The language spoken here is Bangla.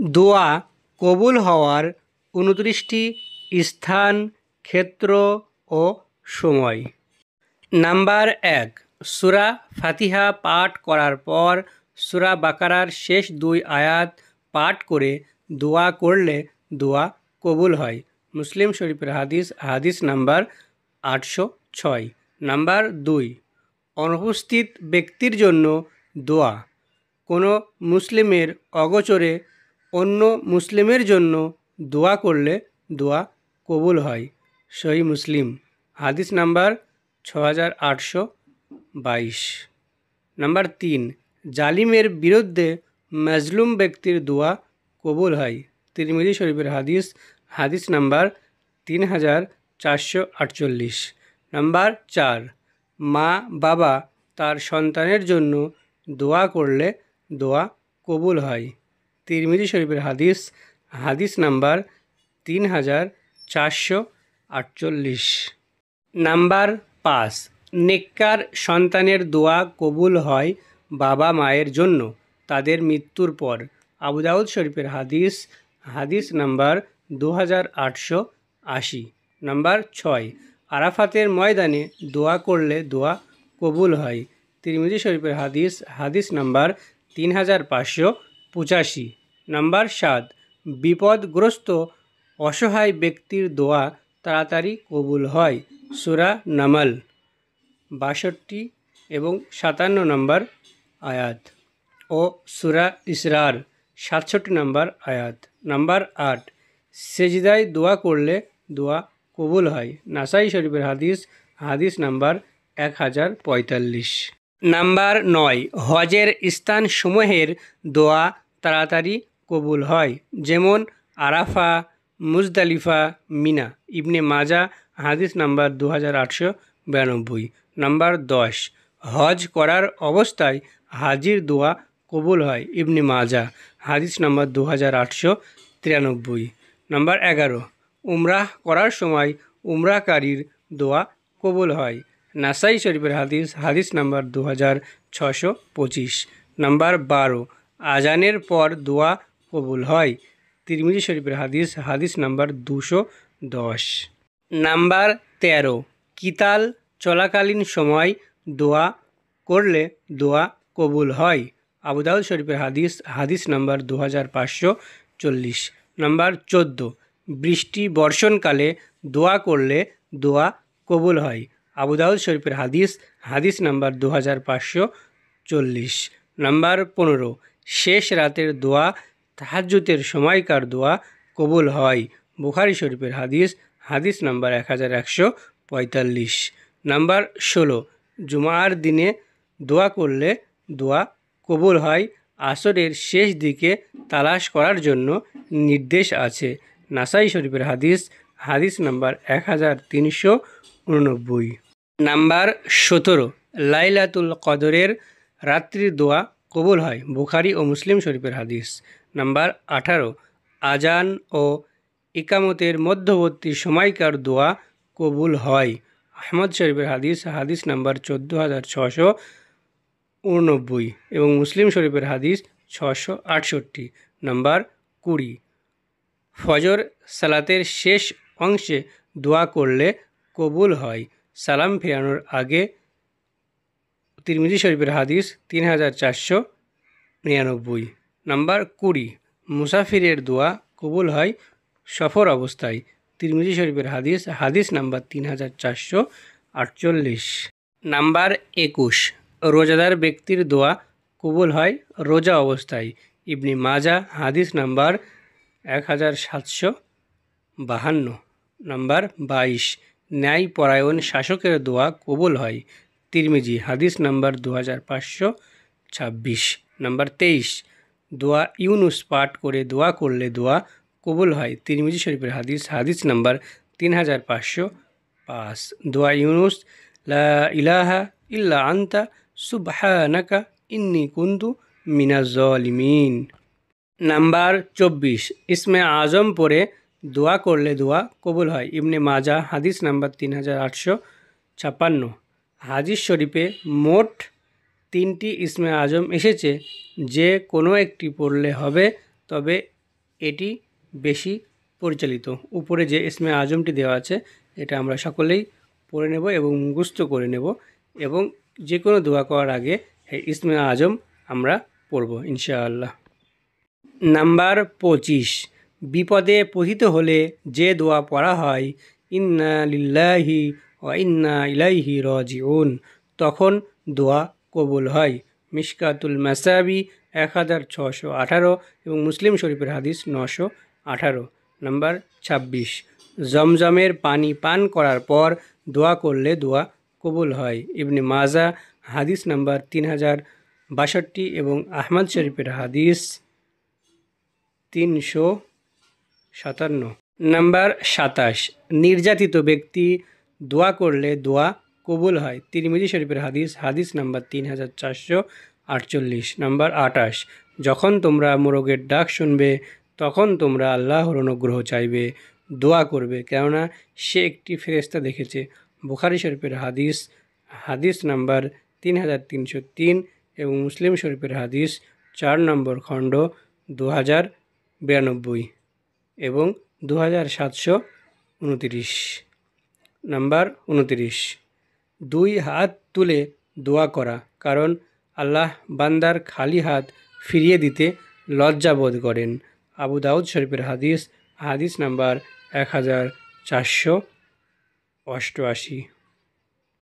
দোয়া কবুল হওয়ার 29টি স্থান, ক্ষেত্র ও সময়। নাম্বার 1, সূরা ফাতিহা পাঠ করার পর সূরা বাকারার শেষ 2 আয়াত পাঠ করে দোয়া করলে দোয়া কবুল হয়। মুসলিম শরীফের হাদিস, হাদিস নাম্বার 806। নাম্বার 2, অনুপস্থিত ব্যক্তির জন্য দোয়া। কোনো মুসলিমের অগোচরে অন্য মুসলিমের জন্য দোয়া করলে দোয়া কবুল হয়। সহিহ মুসলিম, হাদিস নাম্বার 6822। নাম্বার 3, জালিমের বিরুদ্ধে মাজলুম ব্যক্তির দোয়া কবুল হয়। তিরমিজি শরীফের হাদিস, হাদিস নাম্বার 3448। নাম্বার 4, মা বাবা তার সন্তানের জন্য দোয়া করলে দোয়া কবুল হয়। তিরমিজি শরীফের হাদিস, হাদিস নাম্বার 3448। নাম্বার 5, নেককার সন্তানের দোয়া কবুল হয় বাবা মায়ের জন্য তাদের মৃত্যুর পর। আবু দাউদ শরীফের হাদিস, হাদিস নাম্বার 2880। নাম্বার 6, আরাফাতের ময়দানে দোয়া করলে দোয়া কবুল হয়। তিরমিজি শরীফের হাদিস, হাদিস নাম্বার 3585। নাম্বার 7, বিপদগ্রস্ত অসহায় ব্যক্তির দোয়া তাড়াতাড়ি কবুল হয়। সূরা নামল 62 এবং 57 নম্বর আয়াত ও সূরা ইসরার 67 নম্বর আয়াত। নাম্বার 8, সেজদায় দোয়া করলে দোয়া কবুল হয়। নাসাই শরীফের হাদিস, হাদিস নাম্বার 1045। নাম্বার 9, হজের স্থানসমূহের দোয়া তাড়াতাড়ি কবুল হয়, যেমন আরাফা, মুজদালিফা, মিনা। ইবনে মাজা, হাদিস নাম্বার 2892। নাম্বার 10, হজ করার অবস্থায় হাজির দোয়া কবুল হয়। ইবনে মাজা, হাদিস নাম্বার 2893। নাম্বার 11, উমরাহ করার সময় উমরাকারীর দোয়া কবুল হয়। নাসাই শরীফের হাদিস, হাদিস নাম্বার 2625। নাম্বার 12, আজানের পর দোয়া কবুল হয়। তিরমিজি শরীফের হাদিস, হাদিস নাম্বার 210। নাম্বার 13, কিতাল চলাকালীন সময় দোয়া করলে দোয়া কবুল হয়। আবু দাউদ শরীফের হাদিস, হাদিস নাম্বার 2540। নাম্বার 14, বৃষ্টি বর্ষণকালে দোয়া করলে দোয়া কবুল হয়। আবু দাউদ শরীফের হাদিস, হাদিস নাম্বার 2540। নাম্বার 15, শেষ রাতের দোয়া তাহাজ্জুদের সময়কার দোয়া কবুল হয়। বুখারী শরীফের হাদিস, হাদিস নাম্বার 1145। নাম্বার 16, জুমার দিনে দোয়া করলে দোয়া কবুল হয়। আসরের শেষ দিকে তালাশ করার জন্য নির্দেশ আছে। নাসাই শরীফের হাদিস, হাদিস নাম্বার 1389। নাম্বার 17, লাইলাতুল কদরের রাত্রির দোয়া কবুল হয়। বুখারী ও মুসলিম শরীফের হাদিস। নাম্বার 18, আজান ও ইকামতের মধ্যবর্তী সময়কার দোয়া কবুল হয়। আহমদ শরীফের হাদিস, হাদিস নাম্বার 14689 এবং মুসলিম শরীফের হাদিস 668। নাম্বার 20, ফজর সালাতের শেষ অংশে দোয়া করলে কবুল হয় সালাম ফেরানোর আগে। তিরমিজি শরীফের হাদিস 3499। নাম্বার 20, মুসাফিরের দোয়া কবুল হয় সফর অবস্থায়। তিরমিজি শরীফের হাদিস, হাদিস নাম্বার 3448। নাম্বার 21, রোজাদার ব্যক্তির দোয়া কবুল হয় রোজা অবস্থায়। ইবনে মাজা, হাদিস নাম্বার 1752। নাম্বার 22, ন্যায়পরায়ণ শাসকের দোয়া কবুল হয়। তিরমিজি, হাদিস নাম্বার 2526। নাম্বার 23, দোয়া ইউনুস পাঠ করে দোয়া করলে দোয়া কবুল হয়। তিরমিজি শরীফের হাদিস, হাদিস নাম্বার 3505। দোয়া ইউনুস, লা ইলাহা ইল্লা আনতা সুবহানাকা ইন্নী কুনতু মিনাজ জালিমিন। নাম্বার 24, ইসমে আজম পড়ে দোয়া করলে দোয়া কবুল হয়। ইবনে মাজা, হাদিস নাম্বার 3856। হাদিস শরীফে মোট 3টি ইসমে আজম এসেছে, যে কোনো একটি পড়লে হবে, তবে এটি বেশি পরিচালিত। উপরে যে ইসমে আজমটি দেওয়া আছে এটা আমরা সকলেই পড়ে নেব এবং মুখস্থ করে নেব, এবং যে কোনো দোয়া করার আগে এই ইসমে আজম আমরা পড়ব ইনশাআল্লাহ। নাম্বার 25, বিপদে পতিত হলে যে দোয়া পড়া হয় ইন্না লিল্লাহি ওয়া ইন্না ইলাইহি রাজিউন, তখন দোয়া কবুল হয়। মিশকাতুল মাসাবি 1618 এবং মুসলিম শরীফের হাদিস 918। নাম্বার 26, জমজমের পানি পান করার পর দোয়া করলে দোয়া কবুল হয়। ইবনে মাজা হাদিস নাম্বার 3062 এবং আহমদ শরীফের হাদিস 357। নাম্বার 27, নির্যাতিত ব্যক্তি দোয়া করলে দোয়া কবুল হয়। তিরমিজি শরীফের হাদিস নাম্বার 3448। নাম্বার 28, যখন তোমরা মোরগের ডাক শুনবে তখন তোমরা আল্লাহর অনুগ্রহ চাইবে, দোয়া করবে, কেননা সে একটি ফেরেশতা দেখেছে। বুখারী শরীফের হাদিস নাম্বার 3303 এবং মুসলিম শরীফের হাদিস 4 নম্বর খণ্ড 2092 এবং 2729। নাম্বার 29, 2 হাত তুলে দোয়া করা, কারণ আল্লাহ বান্দার খালি হাত ফিরিয়ে দিতে লজ্জা বোধ করেন। আবু দাউদ শরীফের হাদিস নাম্বার 1488।